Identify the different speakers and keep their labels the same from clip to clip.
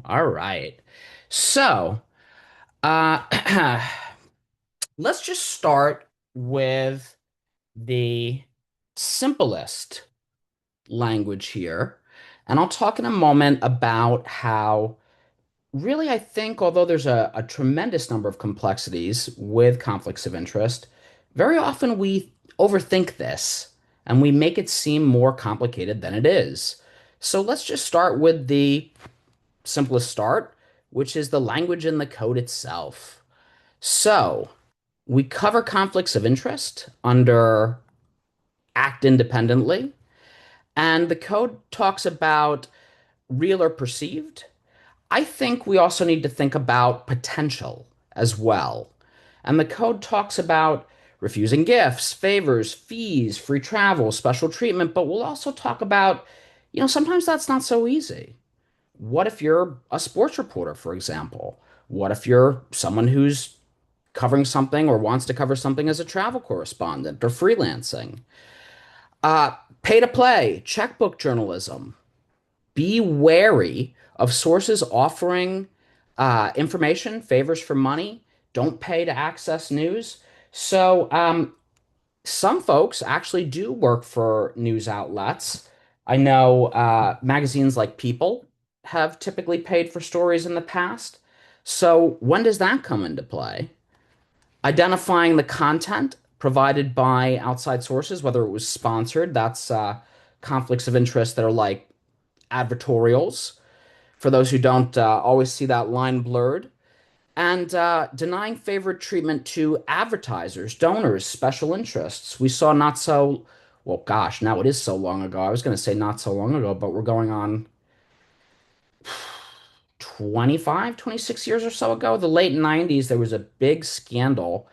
Speaker 1: All right. So, uh, let's just start with the simplest language here. And I'll talk in a moment about how, really, I think, although there's a tremendous number of complexities with conflicts of interest, very often we overthink this and we make it seem more complicated than it is. So let's just start with the simplest start, which is the language in the code itself. So we cover conflicts of interest under act independently, and the code talks about real or perceived. I think we also need to think about potential as well. And the code talks about refusing gifts, favors, fees, free travel, special treatment, but we'll also talk about, sometimes that's not so easy. What if you're a sports reporter, for example? What if you're someone who's covering something or wants to cover something as a travel correspondent or freelancing? Uh, Pay to play, checkbook journalism. Be wary of sources offering information, favors for money. Don't pay to access news. So, some folks actually do work for news outlets. I know magazines like People have typically paid for stories in the past. So when does that come into play? Identifying the content provided by outside sources, whether it was sponsored, that's conflicts of interest that are like advertorials, for those who don't always see that line blurred, and denying favored treatment to advertisers, donors, special interests. We saw not so, well, gosh, now it is so long ago. I was going to say not so long ago, but we're going on 25, 26 years or so ago. The late 90s, there was a big scandal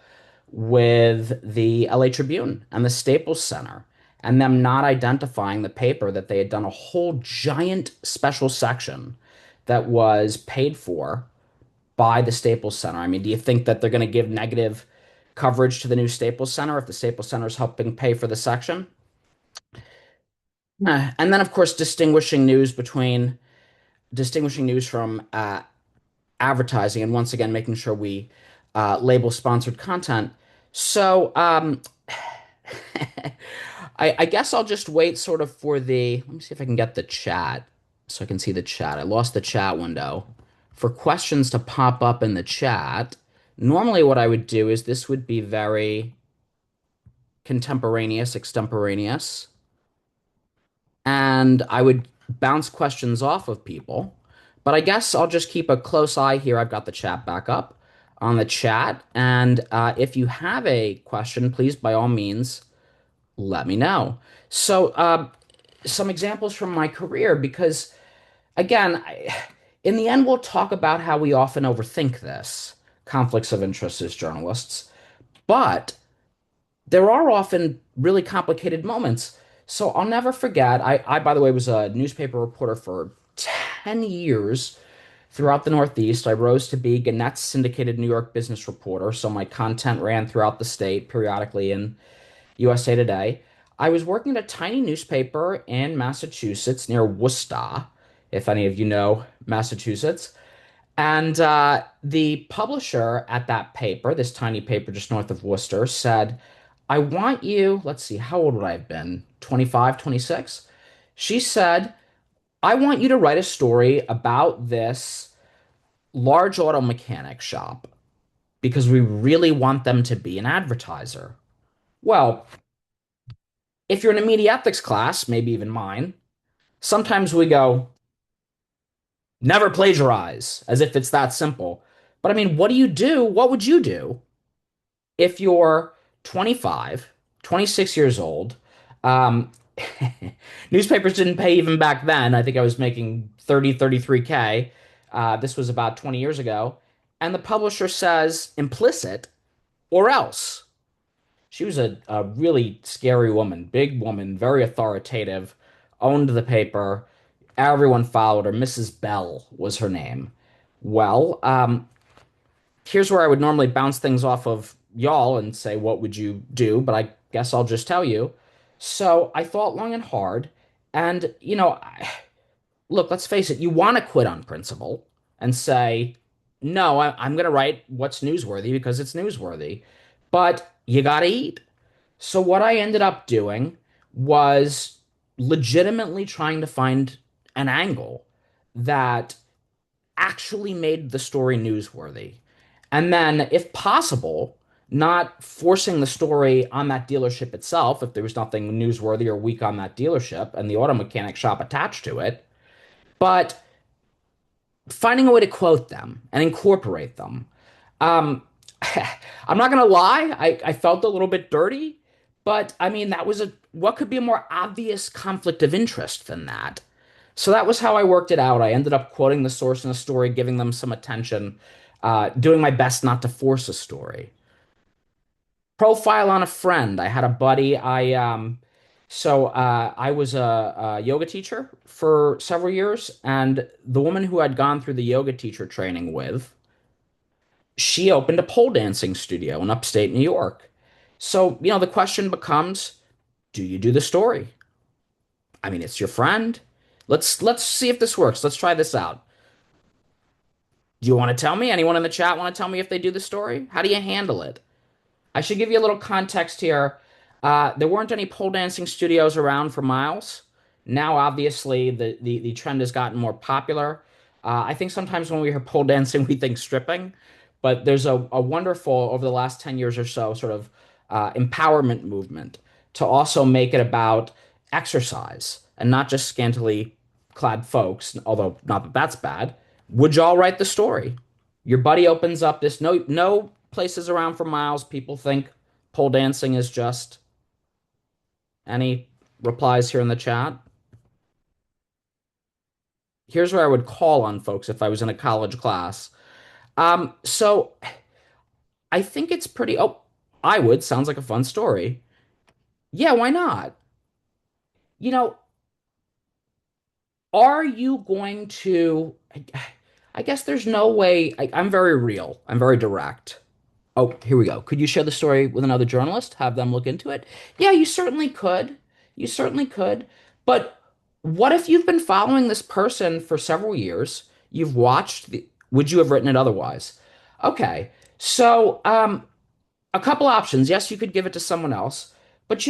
Speaker 1: with the LA Tribune and the Staples Center and them not identifying the paper that they had done a whole giant special section that was paid for by the Staples Center. I mean, do you think that they're going to give negative coverage to the new Staples Center if the Staples Center is helping pay for the section? And then, of course, distinguishing news from advertising, and once again, making sure we label sponsored content. So, I guess I'll just wait sort of for the. Let me see if I can get the chat so I can see the chat. I lost the chat window. For questions to pop up in the chat, normally what I would do is this would be very contemporaneous, extemporaneous, and I would bounce questions off of people. But I guess I'll just keep a close eye here. I've got the chat back up on the chat. And if you have a question, please, by all means, let me know. So, some examples from my career, because again, in the end, we'll talk about how we often overthink this conflicts of interest as journalists, but there are often really complicated moments. So I'll never forget. By the way, was a newspaper reporter for 10 years throughout the Northeast. I rose to be Gannett's syndicated New York business reporter, so my content ran throughout the state periodically in USA Today. I was working at a tiny newspaper in Massachusetts near Worcester, if any of you know Massachusetts. And the publisher at that paper, this tiny paper just north of Worcester, said, I want you, let's see, how old would I have been? 25, 26. She said, I want you to write a story about this large auto mechanic shop because we really want them to be an advertiser. Well, if you're in a media ethics class, maybe even mine, sometimes we go, never plagiarize, as if it's that simple. But I mean, what do you do? What would you do if you're 25, 26 years old? Um, Newspapers didn't pay even back then. I think I was making 30, 33K. This was about 20 years ago. And the publisher says implicit or else. She was a really scary woman, big woman, very authoritative, owned the paper. Everyone followed her. Mrs. Bell was her name. Well, here's where I would normally bounce things off of y'all and say, what would you do? But I guess I'll just tell you. So I thought long and hard. And, look, let's face it, you want to quit on principle. and say, no, I'm going to write what's newsworthy because it's newsworthy. But you got to eat. So what I ended up doing was legitimately trying to find an angle that actually made the story newsworthy. And then, if possible, not forcing the story on that dealership itself if there was nothing newsworthy or weak on that dealership and the auto mechanic shop attached to it, but finding a way to quote them and incorporate them. Um, I'm not gonna lie, I felt a little bit dirty, but I mean that was a what could be a more obvious conflict of interest than that? So that was how I worked it out. I ended up quoting the source in a story, giving them some attention, doing my best not to force a story. Profile on a friend. I had a buddy. I was a yoga teacher for several years, and the woman who I'd gone through the yoga teacher training with, she opened a pole dancing studio in upstate New York. So, the question becomes, do you do the story? I mean, it's your friend. Let's see if this works. Let's try this out. Do you want to tell me? Anyone in the chat want to tell me if they do the story? How do you handle it? I should give you a little context here. There weren't any pole dancing studios around for miles. Now, obviously, the trend has gotten more popular. I think sometimes when we hear pole dancing, we think stripping, but there's a wonderful, over the last 10 years or so, sort of empowerment movement to also make it about exercise and not just scantily clad folks, although not that that's bad. Would y'all write the story? Your buddy opens up this no places around for miles. People think pole dancing is just any replies here in the chat. Here's where I would call on folks if I was in a college class. So I think it's pretty, I would, sounds like a fun story. Yeah, why not? You know, are you going to, I guess there's no way, I'm very real. I'm very direct. Oh, here we go. Could you share the story with another journalist? Have them look into it? Yeah, you certainly could. You certainly could. But what if you've been following this person for several years? You've watched would you have written it otherwise? Okay. So, a couple options. Yes, you could give it to someone else. But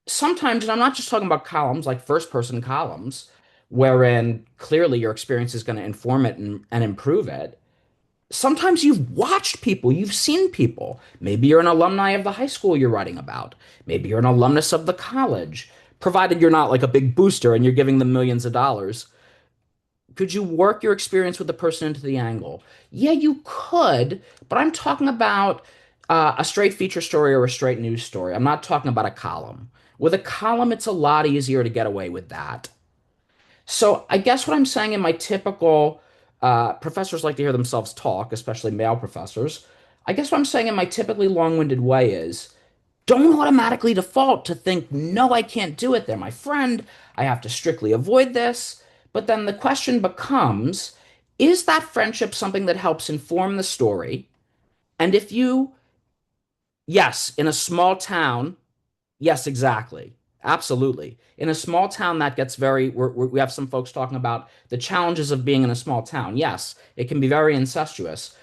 Speaker 1: sometimes, and I'm not just talking about columns like first person columns, wherein clearly your experience is going to inform it and improve it. Sometimes you've watched people, you've seen people. Maybe you're an alumni of the high school you're writing about. Maybe you're an alumnus of the college, provided you're not like a big booster and you're giving them millions of dollars. Could you work your experience with the person into the angle? Yeah, you could, but I'm talking about a straight feature story or a straight news story. I'm not talking about a column. With a column, it's a lot easier to get away with that. So I guess what I'm saying in my typical professors like to hear themselves talk, especially male professors. I guess what I'm saying in my typically long-winded way is don't automatically default to think, no, I can't do it. They're my friend. I have to strictly avoid this. But then the question becomes, is that friendship something that helps inform the story? And if you, yes, in a small town, yes, exactly. Absolutely. In a small town, that gets we have some folks talking about the challenges of being in a small town. Yes, it can be very incestuous.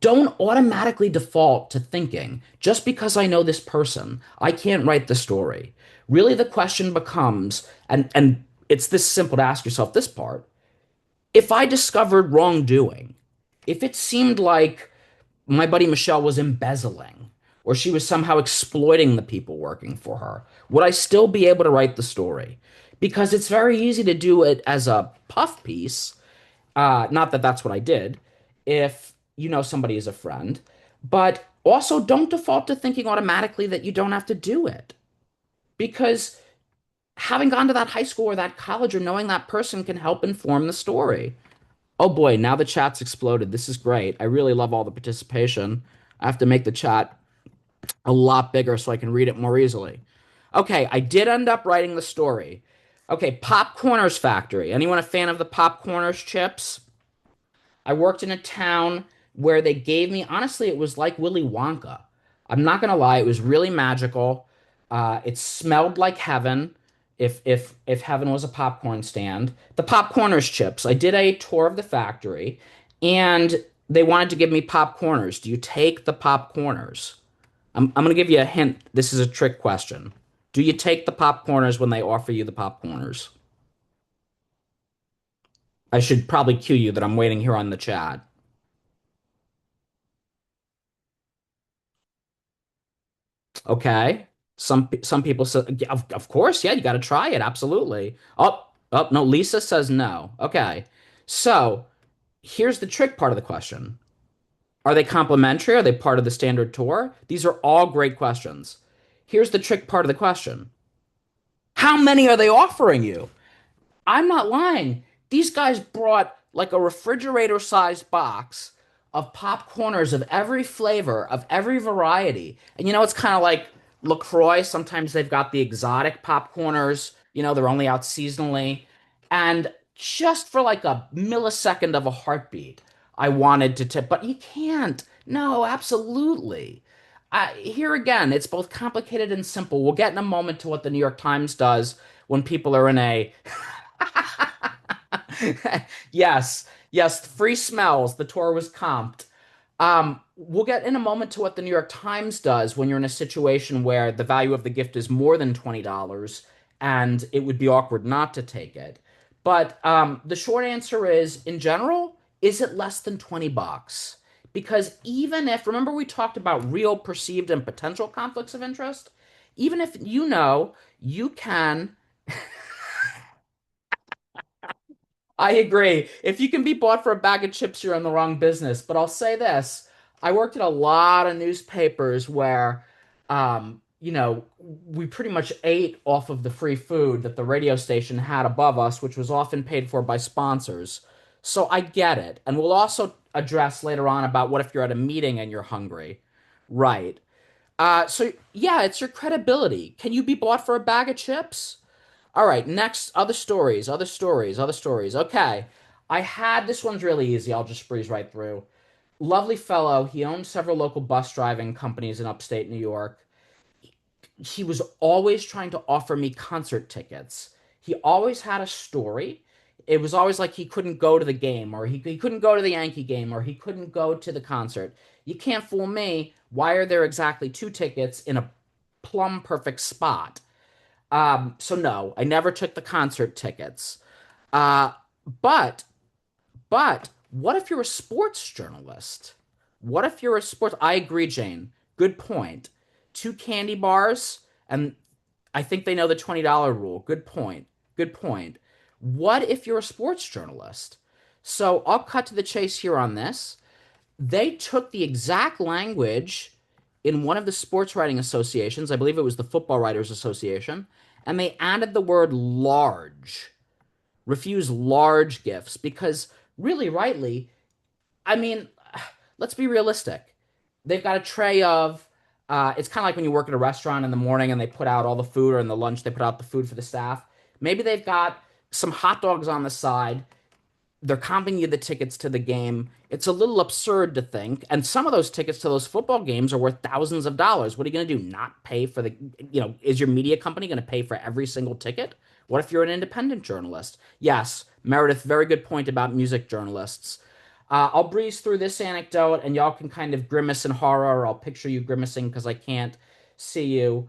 Speaker 1: Don't automatically default to thinking, just because I know this person, I can't write the story. Really, the question becomes, and it's this simple to ask yourself this part. If I discovered wrongdoing, if it seemed like my buddy Michelle was embezzling or she was somehow exploiting the people working for her, would I still be able to write the story? Because it's very easy to do it as a puff piece. Not that that's what I did, if you know somebody is a friend, but also don't default to thinking automatically that you don't have to do it. Because having gone to that high school or that college or knowing that person can help inform the story. Oh boy, now the chat's exploded. This is great. I really love all the participation. I have to make the chat a lot bigger so I can read it more easily. Okay, I did end up writing the story. Okay, Popcorners Factory. Anyone a fan of the Popcorners chips? I worked in a town where they gave me, honestly, it was like Willy Wonka. I'm not gonna lie, it was really magical. It smelled like heaven. if heaven was a popcorn stand. The popcorners chips. I did a tour of the factory and they wanted to give me popcorners. Do you take the popcorners? I'm going to give you a hint. This is a trick question. Do you take the popcorners when they offer you the popcorners? I should probably cue you that I'm waiting here on the chat. Okay. Some people say, yeah, of course, yeah, you got to try it. Absolutely. Oh, no, Lisa says no. Okay. So here's the trick part of the question. Are they complimentary? Are they part of the standard tour? These are all great questions. Here's the trick part of the question. How many are they offering you? I'm not lying. These guys brought like a refrigerator sized box of popcorners of every flavor, of every variety. And it's kind of like LaCroix. Sometimes they've got the exotic popcorners, they're only out seasonally. And just for like a millisecond of a heartbeat, I wanted to tip, but you can't. No, absolutely. Here again, it's both complicated and simple. We'll get in a moment to what the New York Times does when people are in a Yes, yes, free smells. The tour was comped. We'll get in a moment to what the New York Times does when you're in a situation where the value of the gift is more than $20 and it would be awkward not to take it. But the short answer is, in general, is it less than 20 bucks? Because even if, remember we talked about real perceived and potential conflicts of interest? Even if you can I agree. If you can be bought for a bag of chips, you're in the wrong business. But I'll say this. I worked at a lot of newspapers where, we pretty much ate off of the free food that the radio station had above us, which was often paid for by sponsors. So I get it. And we'll also address later on about what if you're at a meeting and you're hungry. Right. So yeah, it's your credibility. Can you be bought for a bag of chips? All right, next, other stories, other stories, other stories. Okay, I had this one's really easy. I'll just breeze right through. Lovely fellow. He owned several local bus driving companies in upstate New York. He was always trying to offer me concert tickets. He always had a story. It was always like he couldn't go to the game, or he couldn't go to the Yankee game, or he couldn't go to the concert. You can't fool me. Why are there exactly two tickets in a plumb perfect spot? So no, I never took the concert tickets. Uh, but what if you're a sports journalist? What if you're a sports? I agree, Jane. Good point. Two candy bars, and I think they know the $20 rule. Good point. Good point. What if you're a sports journalist? So I'll cut to the chase here on this. They took the exact language in one of the sports writing associations, I believe it was the Football Writers Association, and they added the word large, refuse large gifts, because really, rightly, I mean, let's be realistic. They've got a tray of, it's kind of like when you work at a restaurant in the morning and they put out all the food, or in the lunch they put out the food for the staff. Maybe they've got some hot dogs on the side, they're comping you the tickets to the game. It's a little absurd to think. And some of those tickets to those football games are worth thousands of dollars. What are you going to do? Not pay for is your media company going to pay for every single ticket? What if you're an independent journalist? Yes, Meredith, very good point about music journalists. I'll breeze through this anecdote and y'all can kind of grimace in horror, or I'll picture you grimacing because I can't see you.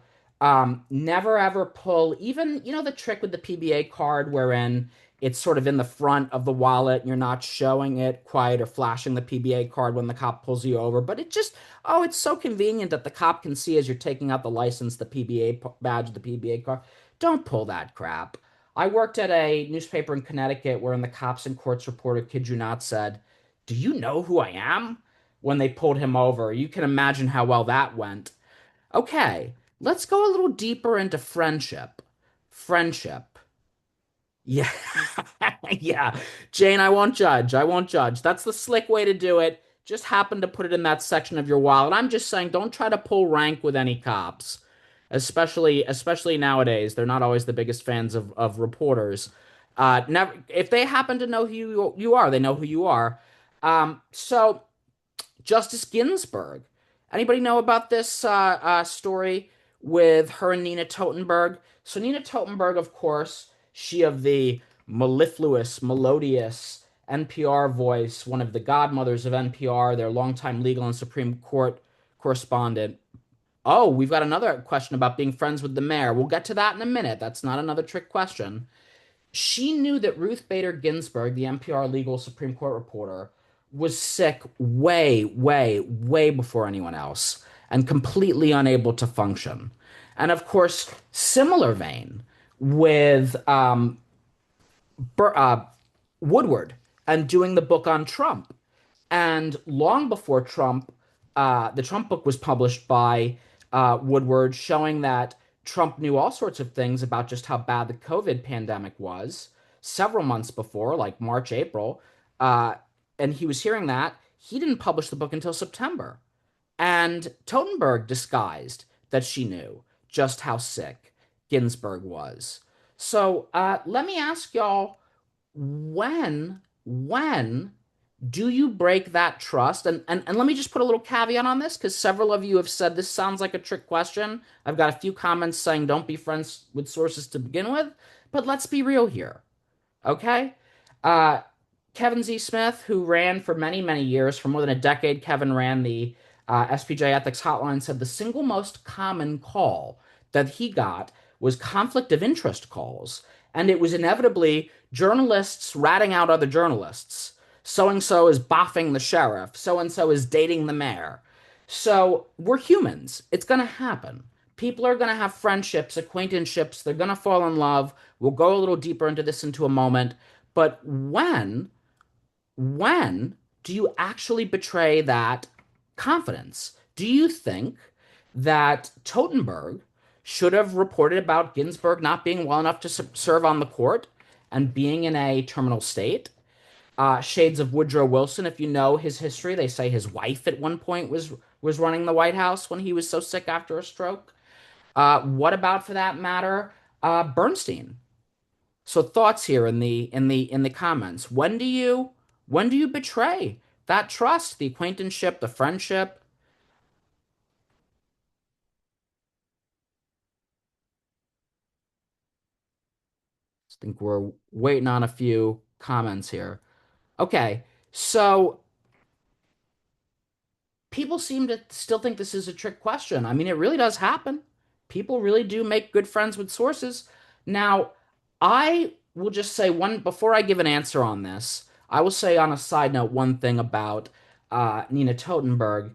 Speaker 1: Never ever pull, even, the trick with the PBA card wherein it's sort of in the front of the wallet and you're not showing it quite or flashing the PBA card when the cop pulls you over. But it's so convenient that the cop can see as you're taking out the license, the PBA badge, the PBA card. Don't pull that crap. I worked at a newspaper in Connecticut wherein the cops and courts reporter, kid you not, said, "Do you know who I am?" when they pulled him over. You can imagine how well that went. Okay, let's go a little deeper into friendship. Friendship. Yeah. Yeah. Jane, I won't judge. I won't judge. That's the slick way to do it. Just happen to put it in that section of your wallet. I'm just saying, don't try to pull rank with any cops. Especially nowadays. They're not always the biggest fans of reporters. Never if they happen to know who you are, they know who you are. So Justice Ginsburg. Anybody know about this story with her and Nina Totenberg. So Nina Totenberg, of course, she of the mellifluous, melodious NPR voice, one of the godmothers of NPR, their longtime legal and Supreme Court correspondent. Oh, we've got another question about being friends with the mayor. We'll get to that in a minute. That's not another trick question. She knew that Ruth Bader Ginsburg, the NPR legal Supreme Court reporter, was sick way, way, way before anyone else and completely unable to function. And of course, similar vein with Woodward and doing the book on Trump. And long before Trump, the Trump book was published by Woodward, showing that Trump knew all sorts of things about just how bad the COVID pandemic was several months before, like March, April. Uh, and he was hearing that. He didn't publish the book until September. And Totenberg disguised that she knew just how sick Ginsburg was. So let me ask y'all, when do you break that trust? And let me just put a little caveat on this because several of you have said this sounds like a trick question. I've got a few comments saying don't be friends with sources to begin with, but let's be real here. Okay? Uh, Kevin Z. Smith, who ran for many, many years, for more than a decade, Kevin ran the SPJ Ethics Hotline, said the single most common call that he got was conflict of interest calls. And it was inevitably journalists ratting out other journalists. So and so is boffing the sheriff. So and so is dating the mayor. So we're humans. It's going to happen. People are going to have friendships, acquaintanceships. They're going to fall in love. We'll go a little deeper into this into a moment. But when do you actually betray that confidence? Do you think that Totenberg should have reported about Ginsburg not being well enough to serve on the court and being in a terminal state? Shades of Woodrow Wilson, if you know his history, they say his wife at one point was running the White House when he was so sick after a stroke. What about, for that matter, Bernstein? So thoughts here in the comments. When do you betray that trust, the acquaintanceship, the friendship? I think we're waiting on a few comments here. Okay, so people seem to still think this is a trick question. I mean, it really does happen. People really do make good friends with sources. Now, I will just say one before I give an answer on this. I will say on a side note one thing about Nina Totenberg.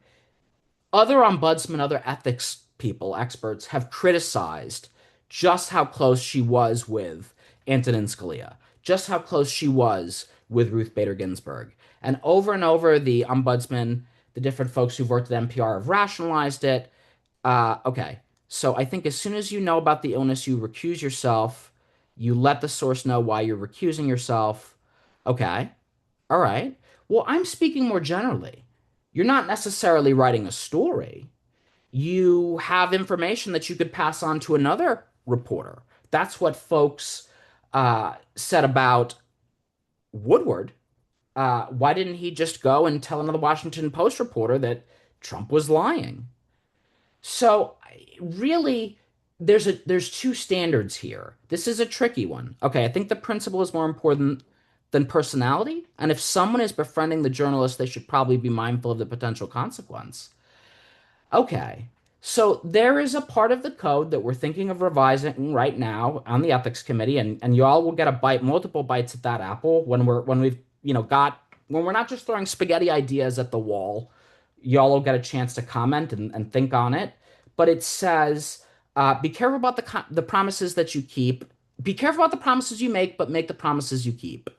Speaker 1: Other ombudsmen, other ethics people, experts have criticized just how close she was with Antonin Scalia, just how close she was with Ruth Bader Ginsburg. And over, the ombudsman, the different folks who've worked at NPR have rationalized it. Okay, so I think as soon as you know about the illness, you recuse yourself. You let the source know why you're recusing yourself. Okay, all right. Well, I'm speaking more generally. You're not necessarily writing a story. You have information that you could pass on to another reporter. That's what folks said about Woodward. Why didn't he just go and tell another Washington Post reporter that Trump was lying? So really, there's two standards here. This is a tricky one. Okay, I think the principle is more important than personality, and if someone is befriending the journalist, they should probably be mindful of the potential consequence. Okay, so there is a part of the code that we're thinking of revising right now on the ethics committee, and y'all will get a bite, multiple bites at that apple when we've got when we're not just throwing spaghetti ideas at the wall. Y'all will get a chance to comment and think on it. But it says, be careful about the promises that you keep. Be careful about the promises you make, but make the promises you keep.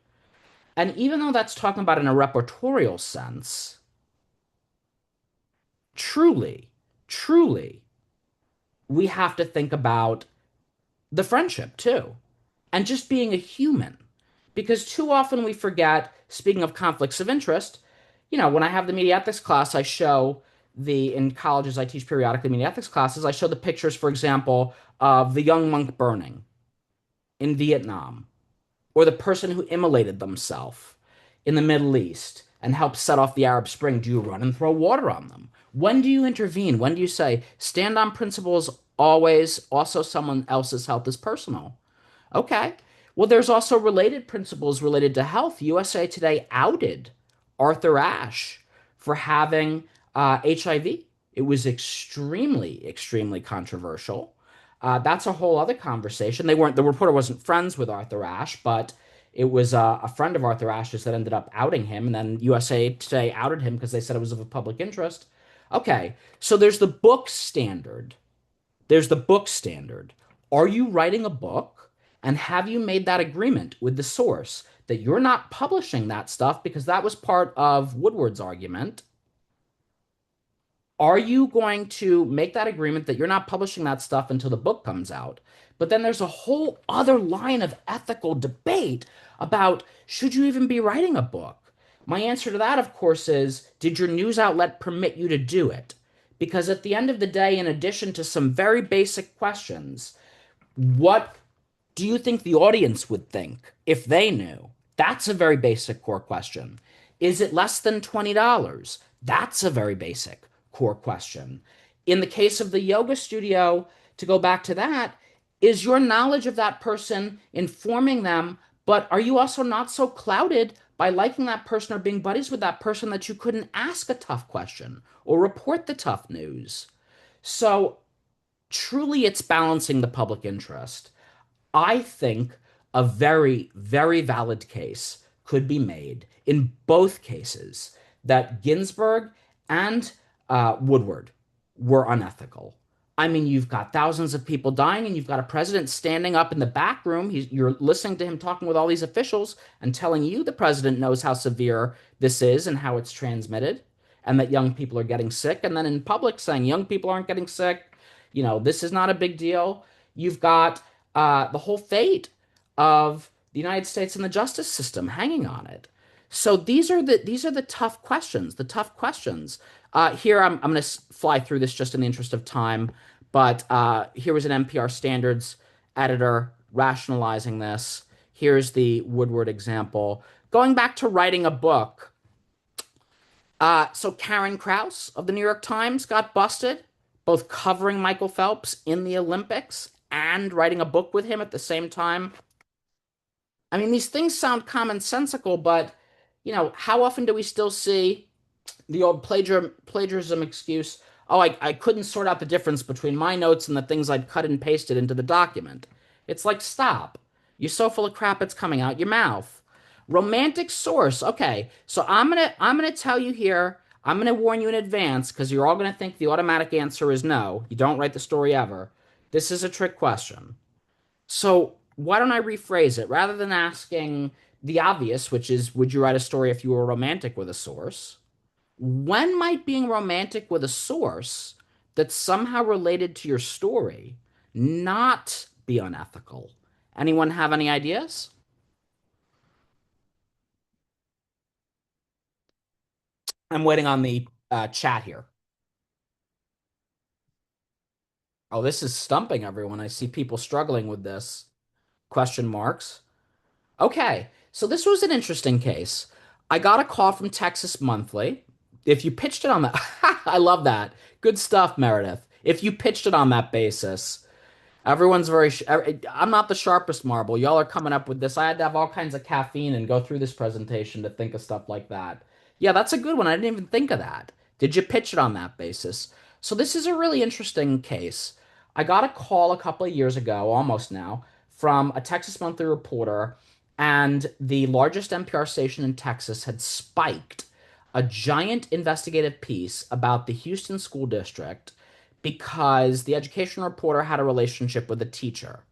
Speaker 1: And even though that's talking about in a repertorial sense, truly, truly, we have to think about the friendship too, and just being a human. Because too often we forget, speaking of conflicts of interest, when I have the media ethics class, I show in colleges I teach periodically media ethics classes, I show the pictures, for example, of the young monk burning in Vietnam, or the person who immolated themselves in the Middle East and helped set off the Arab Spring. Do you run and throw water on them? When do you intervene? When do you say, stand on principles Always. Also, someone else's health is personal. Okay. Well, there's also related principles related to health. USA Today outed Arthur Ashe for having HIV. It was extremely, extremely controversial. That's a whole other conversation. The reporter wasn't friends with Arthur Ashe, but it was a friend of Arthur Ashe's that ended up outing him, and then USA Today outed him because they said it was of a public interest. Okay, so there's the book standard. Are you writing a book? And have you made that agreement with the source that you're not publishing that stuff because that was part of Woodward's argument? Are you going to make that agreement that you're not publishing that stuff until the book comes out? But then there's a whole other line of ethical debate about should you even be writing a book? My answer to that, of course, is did your news outlet permit you to do it? Because at the end of the day, in addition to some very basic questions, what do you think the audience would think if they knew? That's a very basic core question. Is it less than $20? That's a very basic core question. In the case of the yoga studio, to go back to that, is your knowledge of that person informing them, but are you also not so clouded by liking that person or being buddies with that person that you couldn't ask a tough question or report the tough news? So truly, it's balancing the public interest. I think a very, very valid case could be made in both cases that Ginsburg and Woodward were unethical. I mean, you've got thousands of people dying, and you've got a president standing up in the back room. You're listening to him talking with all these officials and telling you the president knows how severe this is and how it's transmitted, and that young people are getting sick. And then in public saying young people aren't getting sick, this is not a big deal. You've got the whole fate of the United States and the justice system hanging on it. So these are the tough questions. The tough questions. Here I'm going to fly through this just in the interest of time, but here was an NPR standards editor rationalizing this. Here's the Woodward example. Going back to writing a book. So Karen Krause of the New York Times got busted, both covering Michael Phelps in the Olympics and writing a book with him at the same time. I mean, these things sound commonsensical, but how often do we still see the old plagiarism excuse? Oh, I couldn't sort out the difference between my notes and the things I'd cut and pasted into the document. It's like, stop. You're so full of crap it's coming out your mouth. Romantic source. Okay, so I'm gonna tell you here. I'm gonna warn you in advance because you're all gonna think the automatic answer is no. You don't write the story ever. This is a trick question. So why don't I rephrase it? Rather than asking the obvious, which is, would you write a story if you were romantic with a source? When might being romantic with a source that's somehow related to your story not be unethical? Anyone have any ideas? I'm waiting on the chat here. Oh, this is stumping everyone. I see people struggling with this. Question marks. Okay, so this was an interesting case. I got a call from Texas Monthly. If you pitched it on that, I love that. Good stuff, Meredith. If you pitched it on that basis, everyone's I'm not the sharpest marble. Y'all are coming up with this. I had to have all kinds of caffeine and go through this presentation to think of stuff like that. Yeah, that's a good one. I didn't even think of that. Did you pitch it on that basis? So this is a really interesting case. I got a call a couple of years ago, almost now, from a Texas Monthly reporter, and the largest NPR station in Texas had spiked a giant investigative piece about the Houston school district because the education reporter had a relationship with a teacher.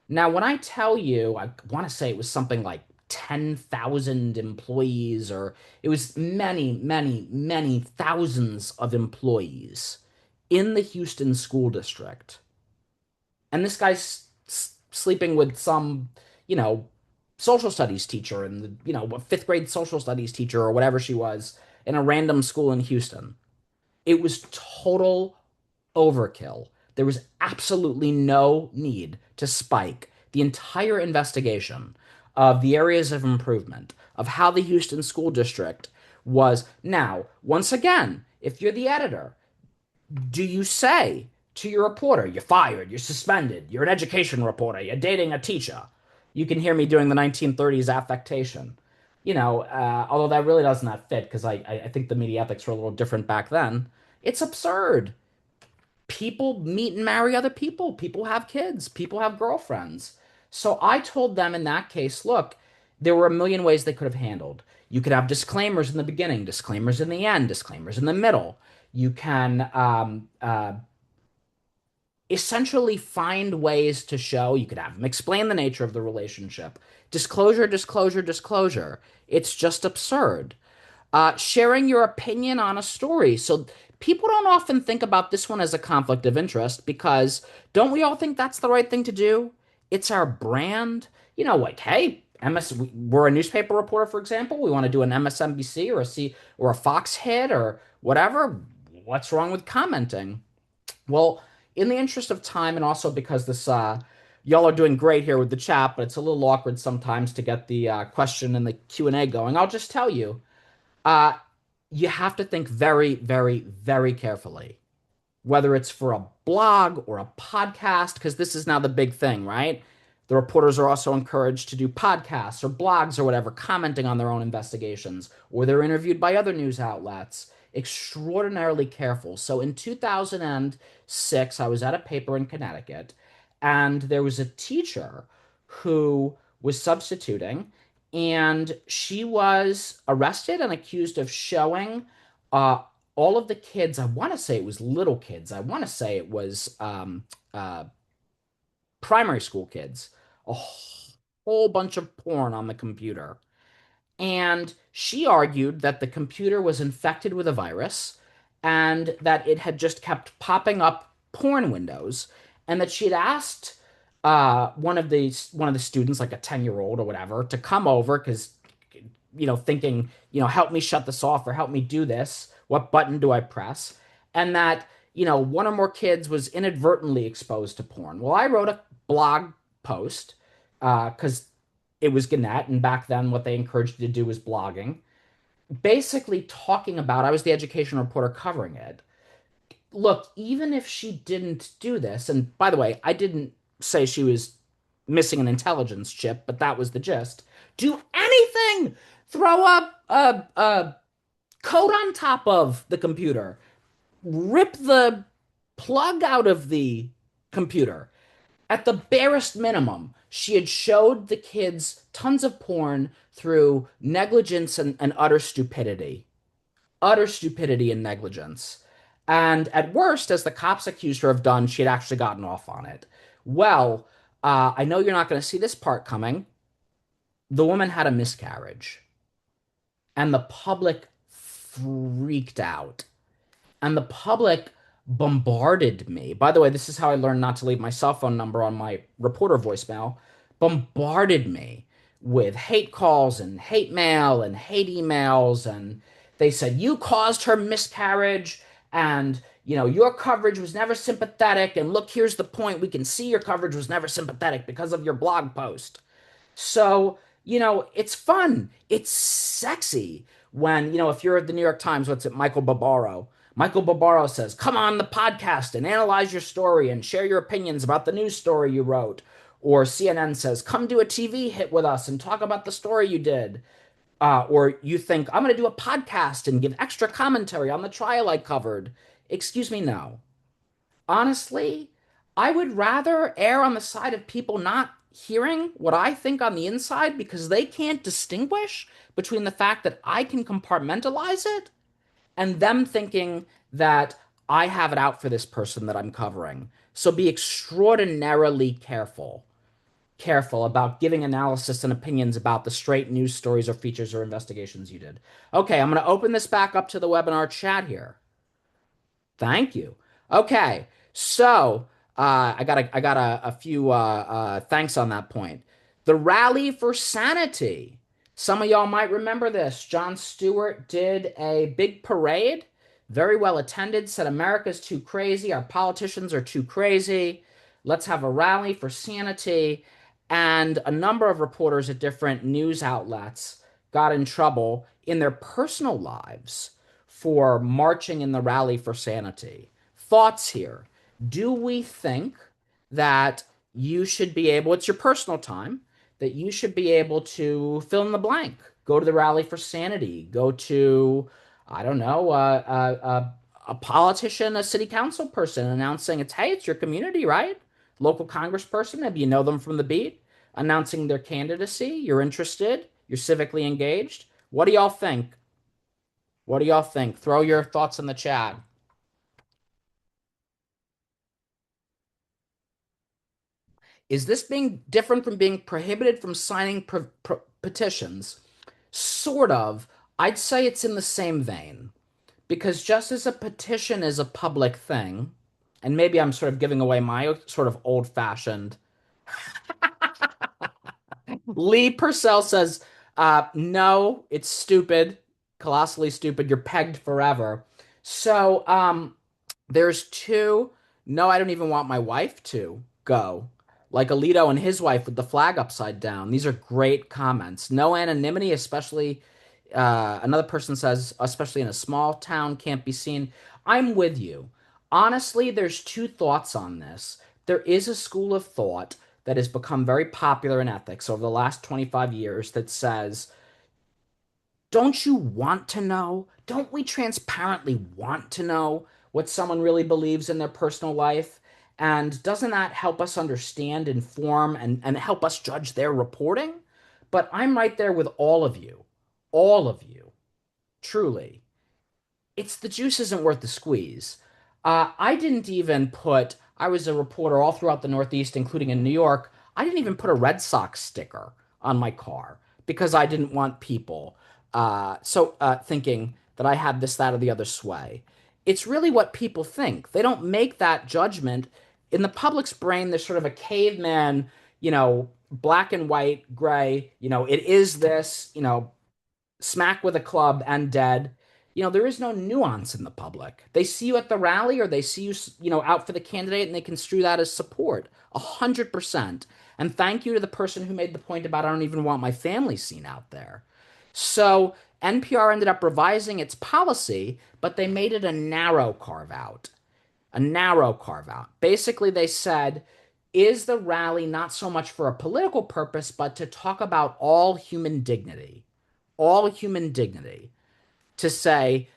Speaker 1: Now, when I tell you, I want to say it was something like 10,000 employees, or it was many, many, many thousands of employees in the Houston school district. And this guy's sleeping with some, you know, social studies teacher and a fifth grade social studies teacher or whatever she was in a random school in Houston. It was total overkill. There was absolutely no need to spike the entire investigation of the areas of improvement of how the Houston school district was. Now, once again, if you're the editor, do you say to your reporter. You're fired, you're suspended, you're an education reporter, you're dating a teacher. You can hear me doing the 1930s affectation. Although that really does not fit because I think the media ethics were a little different back then. It's absurd. People meet and marry other people. People have kids. People have girlfriends. So I told them in that case, look, there were a million ways they could have handled. You could have disclaimers in the beginning, disclaimers in the end, disclaimers in the middle. You can essentially find ways to show, you could have them explain the nature of the relationship. Disclosure, disclosure, disclosure. It's just absurd. Sharing your opinion on a story. So people don't often think about this one as a conflict of interest because don't we all think that's the right thing to do? It's our brand. Like, hey, we're a newspaper reporter, for example. We want to do an MSNBC or a C or a Fox hit or whatever. What's wrong with commenting? Well, in the interest of time, and also because this y'all are doing great here with the chat, but it's a little awkward sometimes to get the question and the Q&A going. I'll just tell you, uh, you have to think very, very, very carefully, whether it's for a blog or a podcast, because this is now the big thing, right? The reporters are also encouraged to do podcasts or blogs or whatever, commenting on their own investigations, or they're interviewed by other news outlets. Extraordinarily careful. So in 2006, I was at a paper in Connecticut, and there was a teacher who was substituting, and she was arrested and accused of showing uh, all of the kids. I want to say it was little kids. I want to say it was uh, primary school kids, a whole bunch of porn on the computer. And she argued that the computer was infected with a virus and that it had just kept popping up porn windows, and that she had asked one of the students, like a 10-year-old or whatever, to come over because thinking, help me shut this off or help me do this. What button do I press? And that, one or more kids was inadvertently exposed to porn. Well, I wrote a blog post because it was Gannett, and back then what they encouraged you to do was blogging. Basically talking about, I was the education reporter covering it. Look, even if she didn't do this, and by the way, I didn't say she was missing an intelligence chip, but that was the gist. Do anything, throw up a code on top of the computer, rip the plug out of the computer. At the barest minimum, she had showed the kids tons of porn through negligence and utter stupidity. Utter stupidity and negligence. And at worst, as the cops accused her of done, she had actually gotten off on it. Well, I know you're not going to see this part coming. The woman had a miscarriage, and the public freaked out. And the public bombarded me. By the way, this is how I learned not to leave my cell phone number on my reporter voicemail. Bombarded me with hate calls and hate mail and hate emails. And they said, you caused her miscarriage. And, your coverage was never sympathetic. And look, here's the point. We can see your coverage was never sympathetic because of your blog post. So, it's fun. It's sexy when, if you're at the New York Times, what's it, Michael Barbaro? Michael Barbaro says, come on the podcast and analyze your story and share your opinions about the news story you wrote. Or CNN says, come do a TV hit with us and talk about the story you did. Or you think, I'm going to do a podcast and give extra commentary on the trial I covered. Excuse me, no. Honestly, I would rather err on the side of people not hearing what I think on the inside because they can't distinguish between the fact that I can compartmentalize it and them thinking that I have it out for this person that I'm covering. So be extraordinarily careful about giving analysis and opinions about the straight news stories or features or investigations you did. Okay, I'm going to open this back up to the webinar chat here. Thank you. Okay, so I got a few thanks on that point. The Rally for Sanity. Some of y'all might remember this. Jon Stewart did a big parade, very well attended, said America's too crazy, our politicians are too crazy. Let's have a rally for sanity. And a number of reporters at different news outlets got in trouble in their personal lives for marching in the Rally for Sanity. Thoughts here. Do we think that you should be able, it's your personal time, that you should be able to fill in the blank, go to the Rally for Sanity, go to, I don't know, a politician, a city council person announcing it's, hey, it's your community, right? Local congressperson, maybe you know them from the beat, announcing their candidacy. You're interested, you're civically engaged. What do y'all think? What do y'all think? Throw your thoughts in the chat. Is this being different from being prohibited from signing petitions? Sort of. I'd say it's in the same vein because just as a petition is a public thing, and maybe I'm sort of giving away my sort of old-fashioned. Lee Purcell says, no, it's stupid, colossally stupid. You're pegged forever. So, there's two. No, I don't even want my wife to go. Like Alito and his wife with the flag upside down. These are great comments. No anonymity, especially another person says, especially in a small town, can't be seen. I'm with you. Honestly, there's two thoughts on this. There is a school of thought that has become very popular in ethics over the last 25 years that says don't you want to know? Don't we transparently want to know what someone really believes in their personal life? And doesn't that help us understand, inform, and help us judge their reporting? But I'm right there with all of you, truly. It's the juice isn't worth the squeeze. I didn't even put, I was a reporter all throughout the Northeast, including in New York. I didn't even put a Red Sox sticker on my car because I didn't want people thinking that I had this, that, or the other sway. It's really what people think. They don't make that judgment. In the public's brain, there's sort of a caveman, black and white, gray, it is this, smack with a club and dead. There is no nuance in the public. They see you at the rally or they see you, out for the candidate and they construe that as support. 100%. And thank you to the person who made the point about I don't even want my family seen out there. So NPR ended up revising its policy, but they made it a narrow carve out. A narrow carve out. Basically, they said, is the rally not so much for a political purpose, but to talk about all human dignity? All human dignity, to say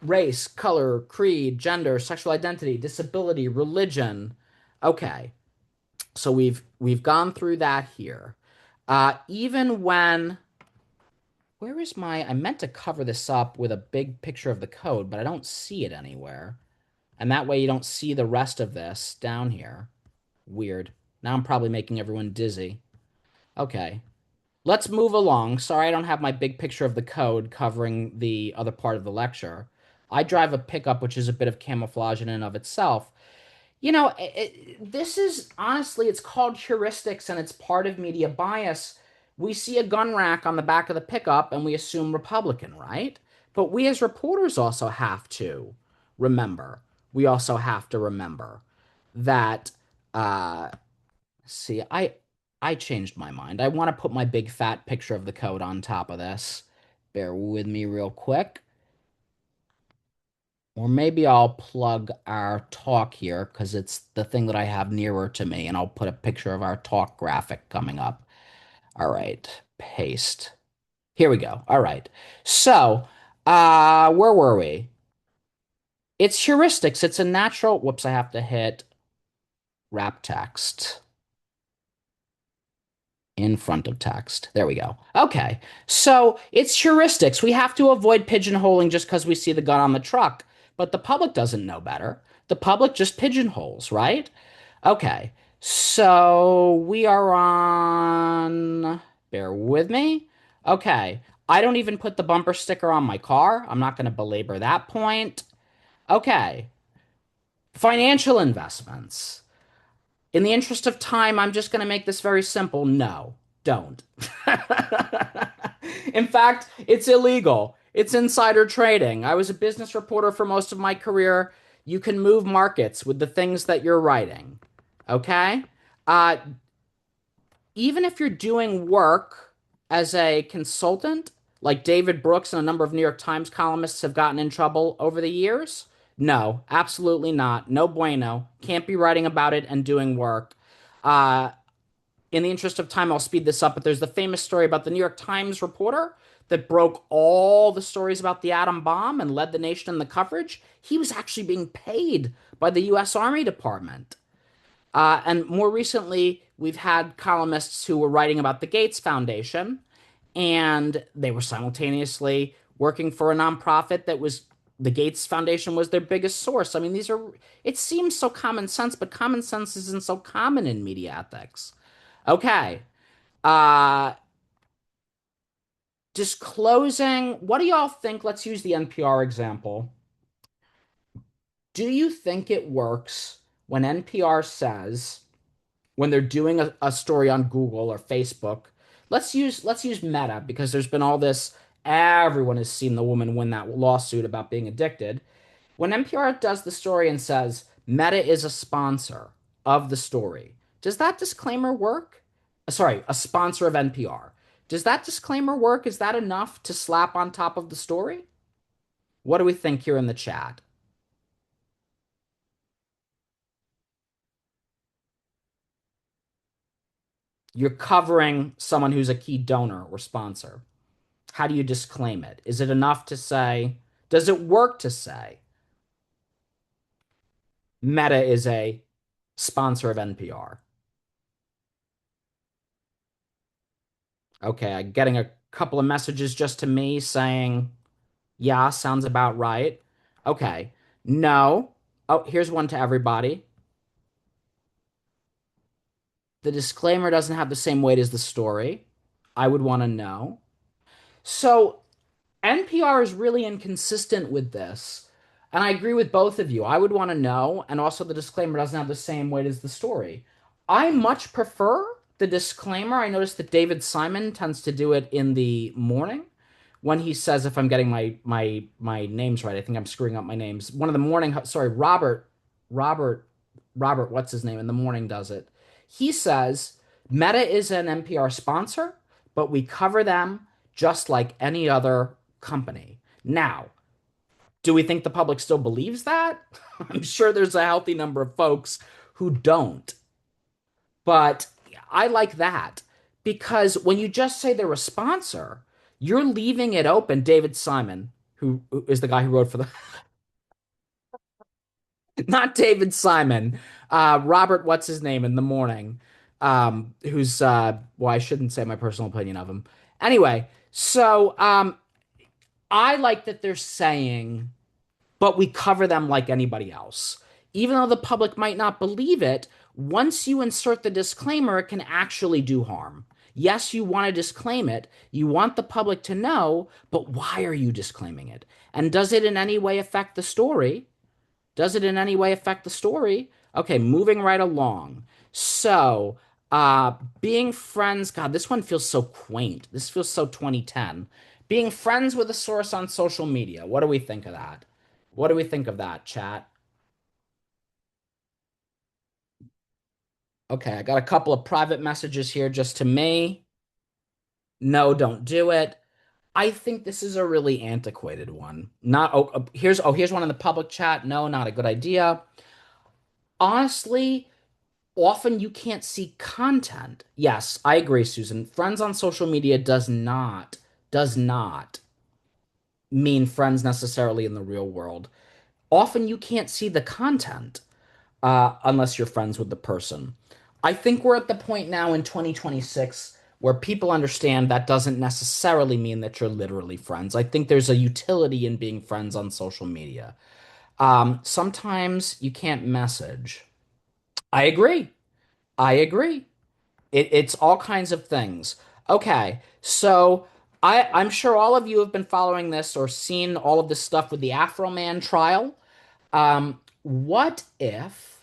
Speaker 1: race, color, creed, gender, sexual identity, disability, religion. Okay, so we've gone through that here. Even when where is my? I meant to cover this up with a big picture of the code, but I don't see it anywhere. And that way you don't see the rest of this down here. Weird. Now I'm probably making everyone dizzy. Okay. Let's move along. Sorry, I don't have my big picture of the code covering the other part of the lecture. I drive a pickup, which is a bit of camouflage in and of itself. This is honestly, it's called heuristics and it's part of media bias. We see a gun rack on the back of the pickup and we assume Republican, right? But we as reporters also have to remember, we also have to remember that uh, See, I changed my mind. I want to put my big fat picture of the code on top of this. Bear with me real quick. Or maybe I'll plug our talk here because it's the thing that I have nearer to me, and I'll put a picture of our talk graphic coming up. All right, paste. Here we go. All right. So, where were we? It's heuristics. It's a natural. Whoops, I have to hit wrap text in front of text. There we go. Okay. So it's heuristics. We have to avoid pigeonholing just because we see the gun on the truck, but the public doesn't know better. The public just pigeonholes, right? Okay. So we are on, bear with me. Okay. I don't even put the bumper sticker on my car. I'm not going to belabor that point. Okay. Financial investments. In the interest of time, I'm just going to make this very simple. No, don't. In fact, it's illegal. It's insider trading. I was a business reporter for most of my career. You can move markets with the things that you're writing. Okay? Uh, Even if you're doing work as a consultant, like David Brooks and a number of New York Times columnists have gotten in trouble over the years, No, absolutely not. No bueno. Can't be writing about it and doing work. Uh, in the interest of time, I'll speed this up, but there's the famous story about the New York Times reporter that broke all the stories about the atom bomb and led the nation in the coverage. He was actually being paid by the US Army Department. And more recently, we've had columnists who were writing about the Gates Foundation, and they were simultaneously working for a nonprofit that was the Gates Foundation was their biggest source. I mean, these are, it seems so common sense, but common sense isn't so common in media ethics. Okay. Uh, Disclosing, what do y'all think? Let's use the NPR example. Do you think it works when NPR says, when they're doing a story on Google or Facebook, let's use Meta because there's been all this, everyone has seen the woman win that lawsuit about being addicted. When NPR does the story and says Meta is a sponsor of the story, does that disclaimer work? Sorry, a sponsor of NPR. Does that disclaimer work? Is that enough to slap on top of the story? What do we think here in the chat? You're covering someone who's a key donor or sponsor. How do you disclaim it? Is it enough to say, does it work to say Meta is a sponsor of NPR? Okay, I'm getting a couple of messages just to me saying, yeah, sounds about right. Okay, no. Oh, here's one to everybody. The disclaimer doesn't have the same weight as the story. I would want to know. So NPR is really inconsistent with this. And I agree with both of you. I would want to know. And also, the disclaimer doesn't have the same weight as the story. I much prefer the disclaimer. I noticed that David Simon tends to do it in the morning when he says, if I'm getting my names right, I think I'm screwing up my names. One of the morning, sorry, Robert, Robert, what's his name? In the morning does it. He says, Meta is an NPR sponsor, but we cover them just like any other company. Now, do we think the public still believes that? I'm sure there's a healthy number of folks who don't. But I like that because when you just say they're a sponsor, you're leaving it open. David Simon, who is the guy who wrote for the, not David Simon, Robert, what's his name in the morning, who's, well, I shouldn't say my personal opinion of him. Anyway, so I like that they're saying, but we cover them like anybody else. Even though the public might not believe it, once you insert the disclaimer, it can actually do harm. Yes, you want to disclaim it. You want the public to know, but why are you disclaiming it? And does it in any way affect the story? Does it in any way affect the story? Okay, moving right along. So, being friends, God, this one feels so quaint. This feels so 2010. Being friends with a source on social media. What do we think of that? What do we think of that, chat? Okay, I got a couple of private messages here just to me. No, don't do it. I think this is a really antiquated one. Not here's one in the public chat. No, not a good idea. Honestly, often you can't see content. Yes, I agree, Susan. Friends on social media does not mean friends necessarily in the real world. Often you can't see the content unless you're friends with the person. I think we're at the point now in 2026 where people understand that doesn't necessarily mean that you're literally friends. I think there's a utility in being friends on social media. Sometimes you can't message. I agree. I agree. It's all kinds of things. Okay, so I'm sure all of you have been following this or seen all of this stuff with the Afro Man trial. What if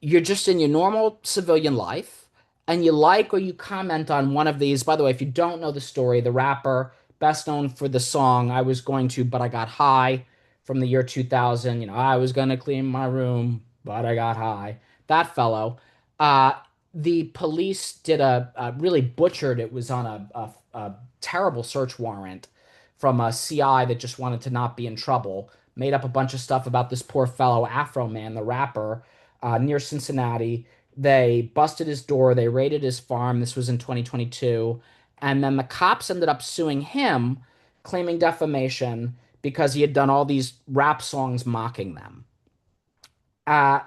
Speaker 1: you're just in your normal civilian life and you like or you comment on one of these? By the way, if you don't know the story, the rapper best known for the song I was going to, but I got high from the year 2000, I was going to clean my room, but I got high. That fellow. Uh, the police did a really butchered, it was on a terrible search warrant from a CI that just wanted to not be in trouble. made up a bunch of stuff about this poor fellow Afro Man, the rapper, near Cincinnati. They busted his door, they raided his farm. This was in 2022. And then the cops ended up suing him, claiming defamation because he had done all these rap songs mocking them.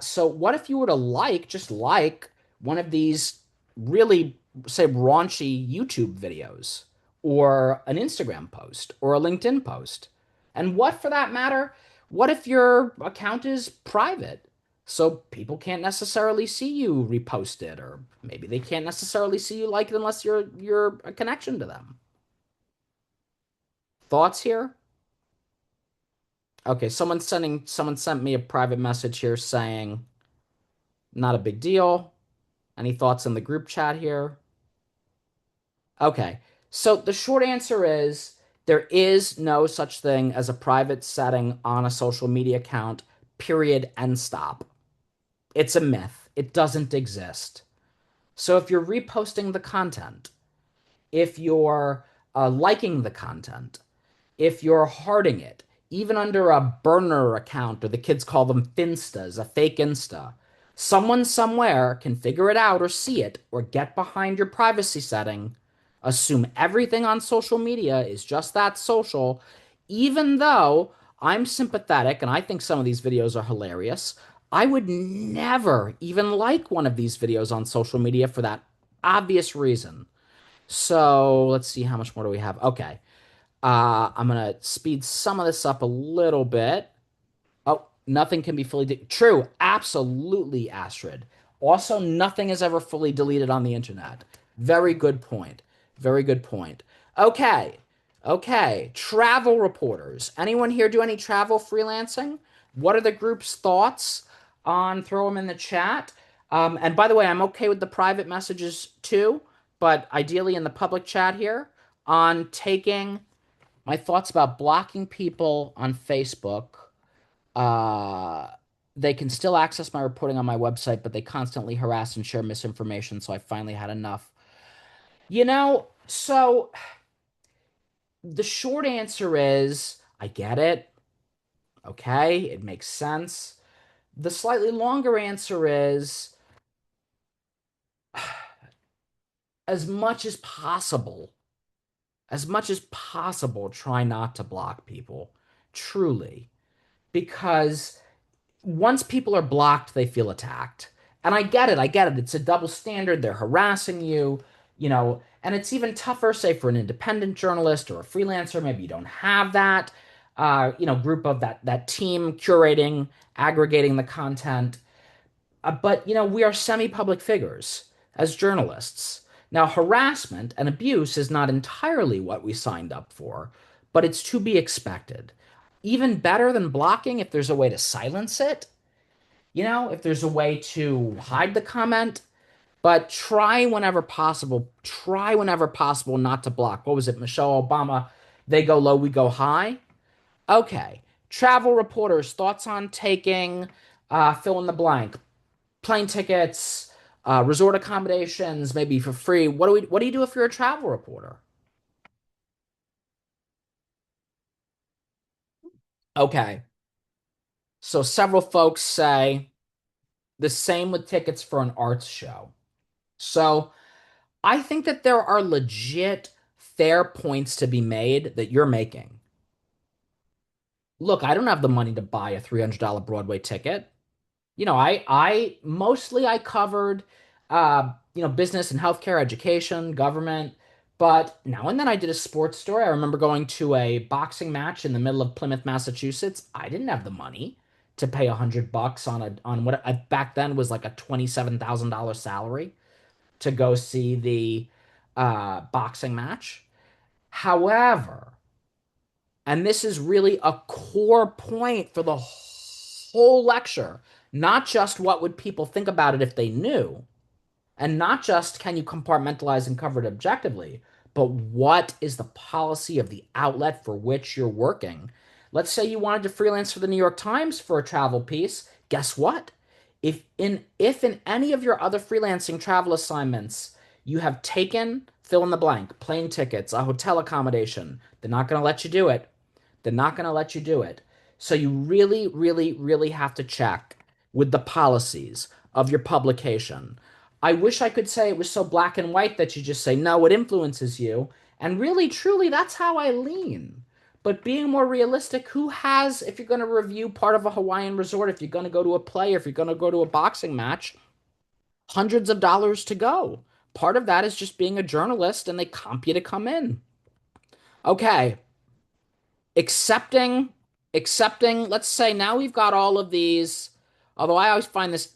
Speaker 1: So what if you were to just like one of these really, say, raunchy YouTube videos or an Instagram post or a LinkedIn post? And what, for that matter, what if your account is private? So people can't necessarily see you repost it, or maybe they can't necessarily see you like it unless you're a connection to them. Thoughts here? Okay, someone sent me a private message here saying, not a big deal. Any thoughts in the group chat here? Okay. So the short answer is there is no such thing as a private setting on a social media account, period, and stop. It's a myth. It doesn't exist. So if you're reposting the content, if you're liking the content, if you're hearting it, even under a burner account, or the kids call them Finstas, a fake Insta, someone somewhere can figure it out or see it or get behind your privacy setting, assume everything on social media is just that social, even though I'm sympathetic and I think some of these videos are hilarious. I would never even like one of these videos on social media for that obvious reason. So let's see, how much more do we have? Okay. I'm gonna speed some of this up a little bit. Oh, nothing can be true. Absolutely, Astrid. Also, nothing is ever fully deleted on the internet. Very good point. Very good point. Okay. Okay. Travel reporters. Anyone here do any travel freelancing? What are the group's thoughts on throw them in the chat? And by the way, I'm okay with the private messages too, but ideally in the public chat here on taking my thoughts about blocking people on Facebook. Uh, they can still access my reporting on my website, but they constantly harass and share misinformation. So I finally had enough. So the short answer is I get it. Okay, it makes sense. The slightly longer answer is as much as possible, try not to block people. Truly. Because once people are blocked, they feel attacked. And I get it. I get it. It's a double standard. They're harassing you, and it's even tougher, say, for an independent journalist or a freelancer. Maybe you don't have that, group of that team curating, aggregating the content. But we are semi-public figures as journalists. Now, harassment and abuse is not entirely what we signed up for, but it's to be expected. Even better than blocking, if there's a way to silence it, if there's a way to hide the comment, but try whenever possible not to block. What was it? Michelle Obama, they go low, we go high. Okay. Travel reporters, thoughts on taking fill in the blank, plane tickets, resort accommodations, maybe for free. What do you do if you're a travel reporter? Okay. So several folks say the same with tickets for an arts show. So I think that there are legit fair points to be made that you're making. Look, I don't have the money to buy a $300 Broadway ticket. I covered business and healthcare, education, government, but now and then I did a sports story. I remember going to a boxing match in the middle of Plymouth, Massachusetts. I didn't have the money to pay $100 on what back then was like a $27,000 salary to go see the boxing match. However, and this is really a core point for the whole lecture, not just what would people think about it if they knew, and not just can you compartmentalize and cover it objectively, but what is the policy of the outlet for which you're working? Let's say you wanted to freelance for the New York Times for a travel piece. Guess what? If in any of your other freelancing travel assignments you have taken fill in the blank, plane tickets, a hotel accommodation, they're not going to let you do it. They're not going to let you do it. So you really, really, really have to check with the policies of your publication. I wish I could say it was so black and white that you just say, no, it influences you. And really, truly, that's how I lean. But being more realistic, who has, if you're going to review part of a Hawaiian resort, if you're going to go to a play, if you're going to go to a boxing match, hundreds of dollars to go. Part of that is just being a journalist and they comp you to come in. Okay, accepting, accepting, let's say now we've got all of these, although I always find this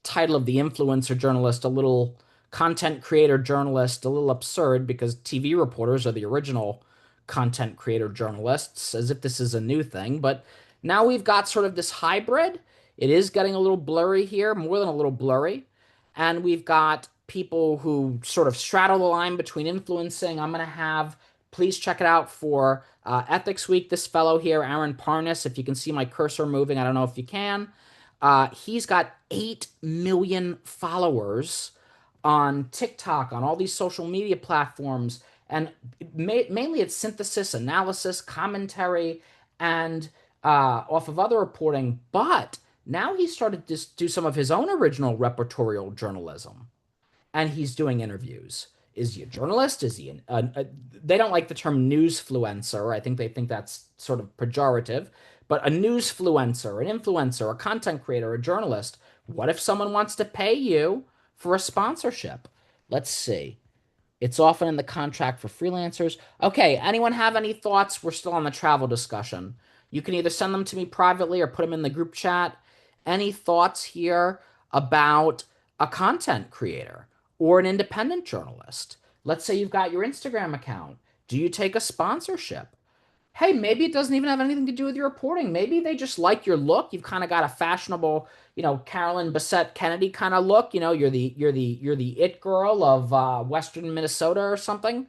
Speaker 1: title of the influencer journalist, a little content creator journalist, a little absurd because TV reporters are the original content creator journalists, as if this is a new thing. But now we've got sort of this hybrid. It is getting a little blurry here, more than a little blurry. And we've got people who sort of straddle the line between influencing. I'm going to have, please check it out for Ethics Week. This fellow here, Aaron Parnas, if you can see my cursor moving, I don't know if you can. He's got 8 million followers on TikTok, on all these social media platforms. And mainly it's synthesis, analysis, commentary, and off of other reporting. But now he started to do some of his own original reportorial journalism and he's doing interviews. Is he a journalist? Is he they don't like the term newsfluencer. I think they think that's sort of pejorative. But a newsfluencer, an influencer, a content creator, a journalist. What if someone wants to pay you for a sponsorship? Let's see. It's often in the contract for freelancers. Okay, anyone have any thoughts? We're still on the travel discussion. You can either send them to me privately or put them in the group chat. Any thoughts here about a content creator or an independent journalist? Let's say you've got your Instagram account. Do you take a sponsorship? Hey, maybe it doesn't even have anything to do with your reporting. Maybe they just like your look. You've kind of got a fashionable, Carolyn Bessette Kennedy kind of look. You're the it girl of Western Minnesota or something,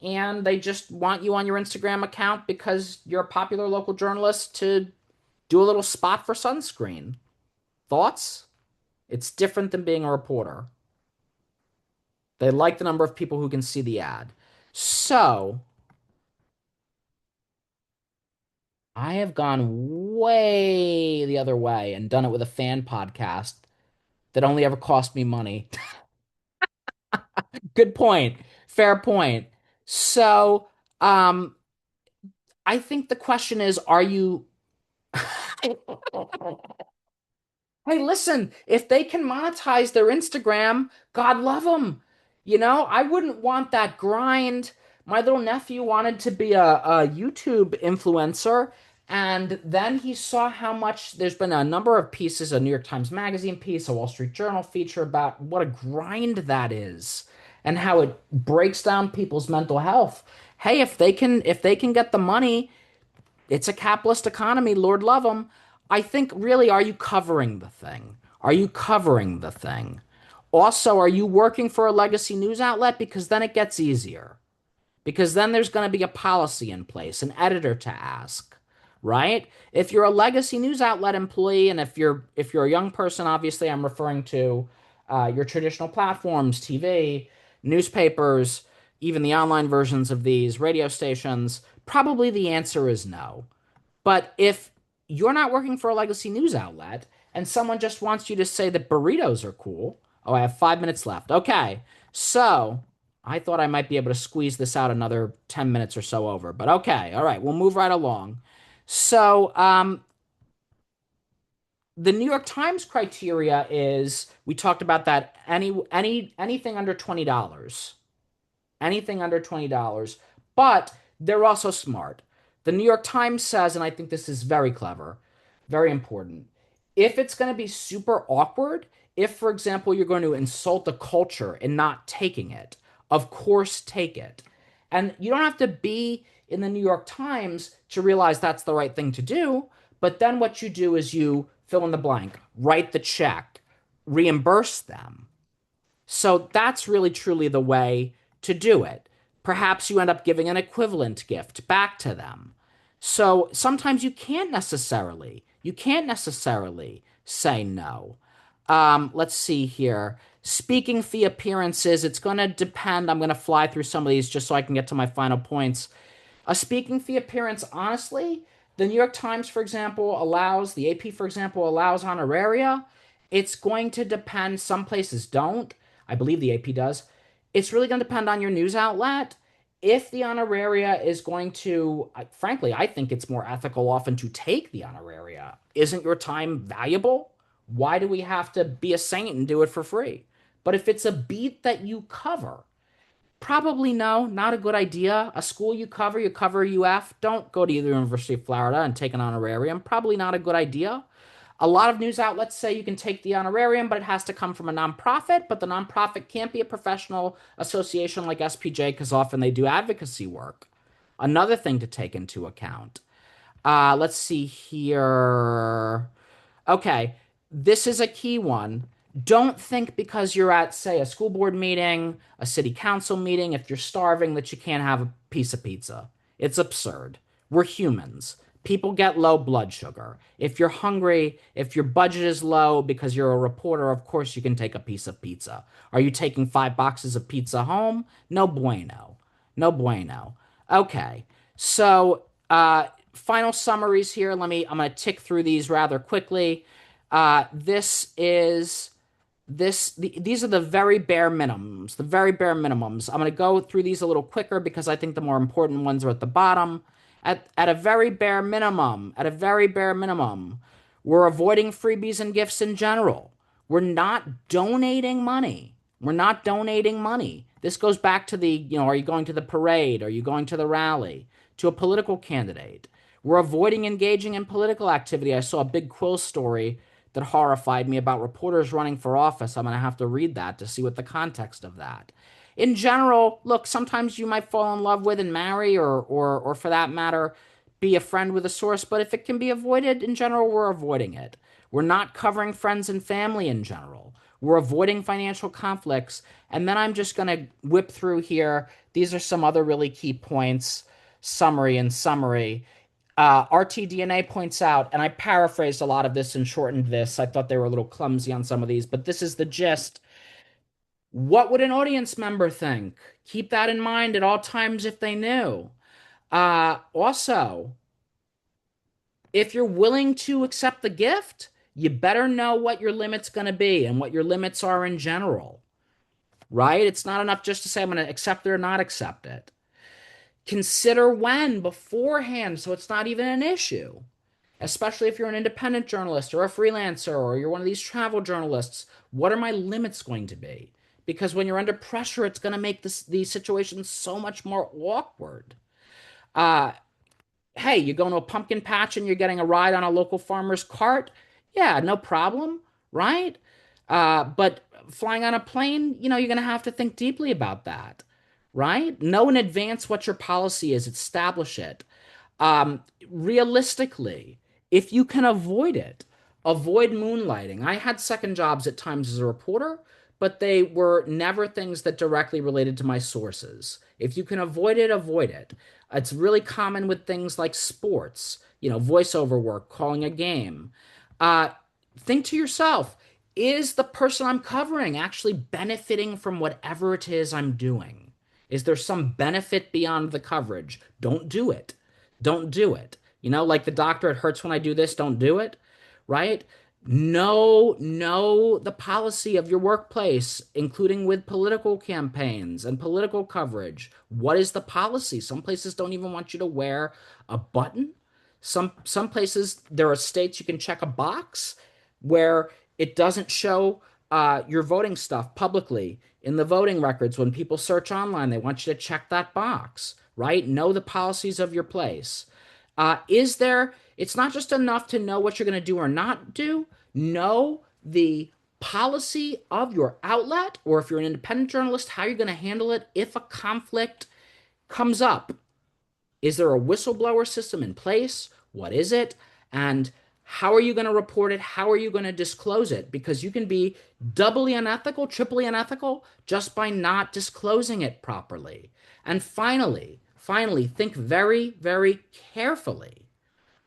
Speaker 1: and they just want you on your Instagram account because you're a popular local journalist to do a little spot for sunscreen. Thoughts? It's different than being a reporter. They like the number of people who can see the ad. So I have gone way the other way and done it with a fan podcast that only ever cost me money. Good point. Fair point. So, um, I think the question is, are you Hey, listen, if they can monetize their Instagram, God love them. I wouldn't want that grind. My little nephew wanted to be a YouTube influencer, and then he saw how much there's been a number of pieces, a New York Times Magazine piece, a Wall Street Journal feature about what a grind that is and how it breaks down people's mental health. Hey, if they can get the money, it's a capitalist economy, Lord love them. I think really, are you covering the thing? Are you covering the thing? Also, are you working for a legacy news outlet? Because then it gets easier. Because then there's going to be a policy in place, an editor to ask, right? If you're a legacy news outlet employee, and if you're a young person, obviously I'm referring to your traditional platforms, TV, newspapers, even the online versions of these radio stations, probably the answer is no. But if you're not working for a legacy news outlet and someone just wants you to say that burritos are cool, oh, I have 5 minutes left. Okay. So I thought I might be able to squeeze this out another 10 minutes or so over, but okay. All right. We'll move right along. So, the New York Times criteria is we talked about that anything under $20, anything under $20. But they're also smart. The New York Times says, and I think this is very clever, very important. If it's going to be super awkward, if, for example, you're going to insult a culture and not taking it, of course, take it. And you don't have to be in the New York Times to realize that's the right thing to do. But then what you do is you fill in the blank, write the check, reimburse them. So that's really truly the way to do it. Perhaps you end up giving an equivalent gift back to them. So sometimes you can't necessarily say no. Let's see here. Speaking fee appearances, it's going to depend. I'm going to fly through some of these just so I can get to my final points. A speaking fee appearance, honestly, The New York Times, for example, allows, the AP, for example, allows honoraria. It's going to depend. Some places don't. I believe the AP does. It's really going to depend on your news outlet. If the honoraria is going to, frankly, I think it's more ethical often to take the honoraria. Isn't your time valuable? Why do we have to be a saint and do it for free? But if it's a beat that you cover, probably no, not a good idea. A school you cover UF, don't go to the University of Florida and take an honorarium. Probably not a good idea. A lot of news outlets say you can take the honorarium, but it has to come from a nonprofit. But the nonprofit can't be a professional association like SPJ because often they do advocacy work. Another thing to take into account. Let's see here. Okay, this is a key one. Don't think because you're at, say, a school board meeting, a city council meeting, if you're starving, that you can't have a piece of pizza. It's absurd. We're humans. People get low blood sugar. If you're hungry, if your budget is low because you're a reporter, of course you can take a piece of pizza. Are you taking 5 boxes of pizza home? No bueno. No bueno. Okay. So, final summaries here. I'm going to tick through these rather quickly. This is these are the very bare minimums, the very bare minimums. I'm going to go through these a little quicker because I think the more important ones are at the bottom. At a very bare minimum, at a very bare minimum, we're avoiding freebies and gifts in general. We're not donating money. We're not donating money. This goes back to are you going to the parade? Are you going to the rally? To a political candidate. We're avoiding engaging in political activity. I saw a big quill story that horrified me about reporters running for office. I'm going to have to read that to see what the context of that. In general, look, sometimes you might fall in love with and marry, or for that matter, be a friend with a source. But if it can be avoided, in general, we're avoiding it. We're not covering friends and family in general. We're avoiding financial conflicts. And then I'm just going to whip through here. These are some other really key points. Summary. RTDNA points out, and I paraphrased a lot of this and shortened this. I thought they were a little clumsy on some of these, but this is the gist. What would an audience member think? Keep that in mind at all times if they knew. Also, if you're willing to accept the gift, you better know what your limit's going to be and what your limits are in general, right? It's not enough just to say, I'm going to accept it or not accept it. Consider when beforehand so it's not even an issue, especially if you're an independent journalist or a freelancer or you're one of these travel journalists. What are my limits going to be? Because when you're under pressure, it's going to make these situations so much more awkward. Uh, hey, you go to a pumpkin patch and you're getting a ride on a local farmer's cart? Yeah, no problem, right? But flying on a plane, you're going to have to think deeply about that, right? Know in advance what your policy is, establish it. Um, Realistically, if you can avoid it, avoid moonlighting. I had second jobs at times as a reporter, but they were never things that directly related to my sources. If you can avoid it, avoid it. It's really common with things like sports, voiceover work, calling a game. Uh, think to yourself, is the person I'm covering actually benefiting from whatever it is I'm doing? Is there some benefit beyond the coverage? Don't do it. Don't do it. Like the doctor, it hurts when I do this, don't do it, right? Know the policy of your workplace, including with political campaigns and political coverage. What is the policy? Some places don't even want you to wear a button. Some places, there are states you can check a box where it doesn't show your voting stuff publicly in the voting records. When people search online, they want you to check that box, right? Know the policies of your place. It's not just enough to know what you're going to do or not do. Know the policy of your outlet, or if you're an independent journalist, how you're going to handle it if a conflict comes up. Is there a whistleblower system in place? What is it? And how are you going to report it? How are you going to disclose it? Because you can be doubly unethical, triply unethical just by not disclosing it properly. And finally, think very, very carefully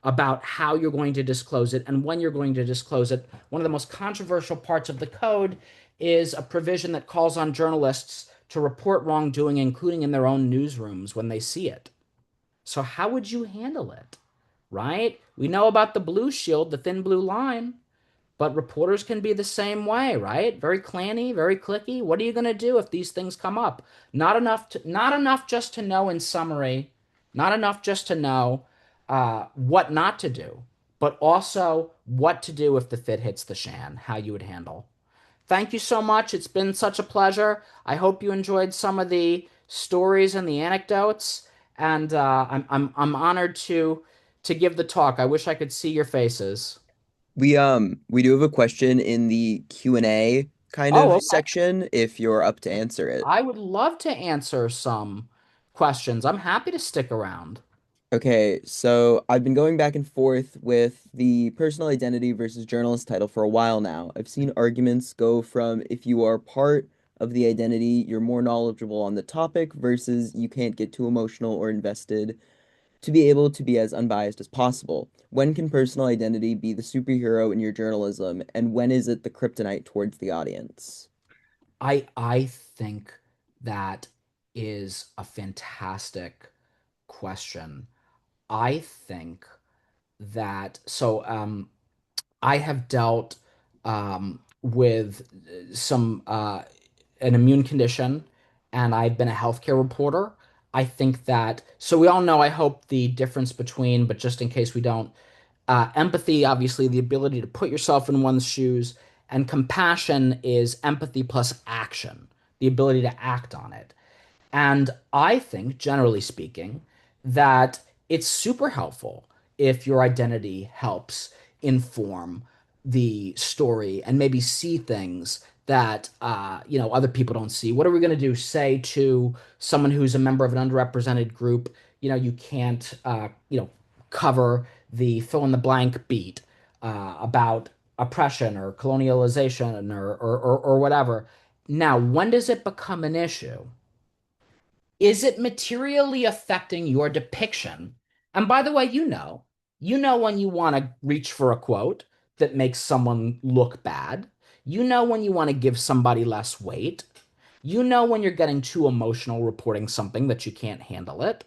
Speaker 1: about how you're going to disclose it and when you're going to disclose it. One of the most controversial parts of the code is a provision that calls on journalists to report wrongdoing, including in their own newsrooms when they see it. So how would you handle it? right? We know about the blue shield, the thin blue line. But reporters can be the same way, right? Very clanny, very clicky. What are you going to do if these things come up? Not enough just to know in summary, not enough just to know what not to do, but also what to do if the fit hits the shan, how you would handle. Thank you so much. It's been such a pleasure. I hope you enjoyed some of the stories and the anecdotes, and I'm honored to give the talk. I wish I could see your faces.
Speaker 2: We do have a question in the Q&A kind
Speaker 1: Oh,
Speaker 2: of
Speaker 1: okay.
Speaker 2: section if you're up to answer it.
Speaker 1: I would love to answer some questions. I'm happy to stick around.
Speaker 2: Okay, so I've been going back and forth with the personal identity versus journalist title for a while now. I've seen arguments go from if you are part of the identity, you're more knowledgeable on the topic versus you can't get too emotional or invested to be able to be as unbiased as possible. When can personal identity be the superhero in your journalism, and when is it the kryptonite towards the audience?
Speaker 1: I think that is a fantastic question. I think that I have dealt with some an immune condition, and I've been a healthcare reporter. I think that so we all know. I hope the difference between, but just in case we don't, empathy, obviously, the ability to put yourself in one's shoes, and compassion is empathy plus action, the ability to act on it. And I think, generally speaking, that it's super helpful if your identity helps inform the story and maybe see things that other people don't see. What are we going to do? Say to someone who's a member of an underrepresented group, you can't cover the fill in the blank beat about oppression or colonialization or whatever. Now, when does it become an issue? Is it materially affecting your depiction? And by the way, you know when you want to reach for a quote that makes someone look bad. You know when you want to give somebody less weight. You know when you're getting too emotional reporting something that you can't handle it,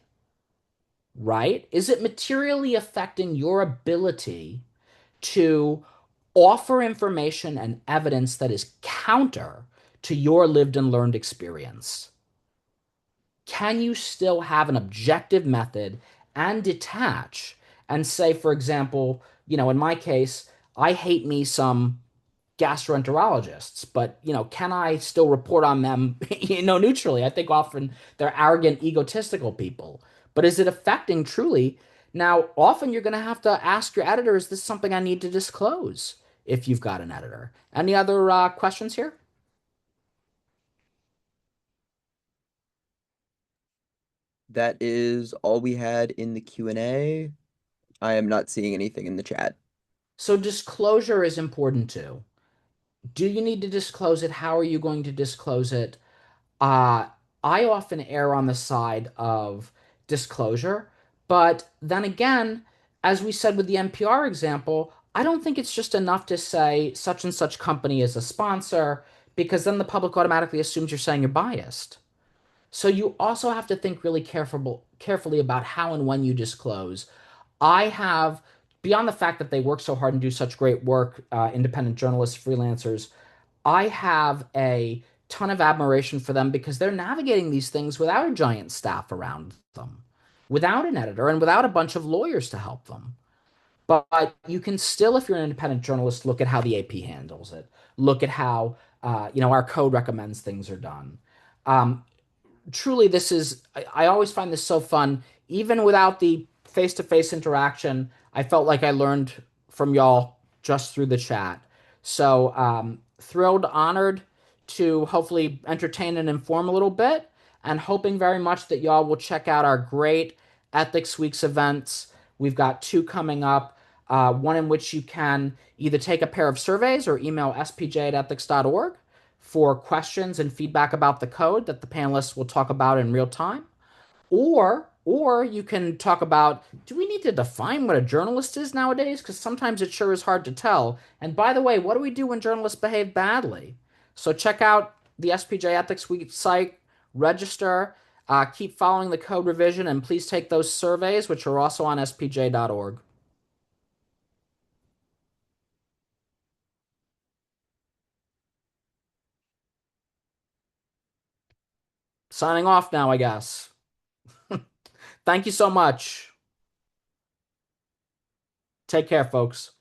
Speaker 1: right? Is it materially affecting your ability to offer information and evidence that is counter to your lived and learned experience? Can you still have an objective method and detach and say, for example, in my case, I hate me some gastroenterologists, but can I still report on them, neutrally? I think often they're arrogant, egotistical people. But is it affecting truly? Now, often you're going to have to ask your editor, is this something I need to disclose if you've got an editor? Any other questions here?
Speaker 2: That is all we had in the Q&A. I am not seeing anything in the chat.
Speaker 1: So disclosure is important too. Do you need to disclose it? How are you going to disclose it? Uh, I often err on the side of disclosure, but then again, as we said with the NPR example, I don't think it's just enough to say such and such company is a sponsor, because then the public automatically assumes you're saying you're biased. So you also have to think really carefully about how and when you disclose. I have, beyond the fact that they work so hard and do such great work, independent journalists, freelancers, I have a ton of admiration for them because they're navigating these things without a giant staff around them, without an editor, and without a bunch of lawyers to help them. But you can still, if you're an independent journalist, look at how the AP handles it. Look at how our code recommends things are done. Um, Truly, this is, I always find this so fun. Even without the face-to-face interaction, I felt like I learned from y'all just through the chat. So thrilled, honored to hopefully entertain and inform a little bit, and hoping very much that y'all will check out our great Ethics Weeks events. We've got two coming up. One in which you can either take a pair of surveys or email spj@ethics.org for questions and feedback about the code that the panelists will talk about in real time. Or you can talk about, do we need to define what a journalist is nowadays? Because sometimes it sure is hard to tell. And by the way, what do we do when journalists behave badly? So check out the SPJ Ethics Week site, register, keep following the code revision, and please take those surveys, which are also on spj.org. Signing off now, I guess. Thank you so much. Take care, folks.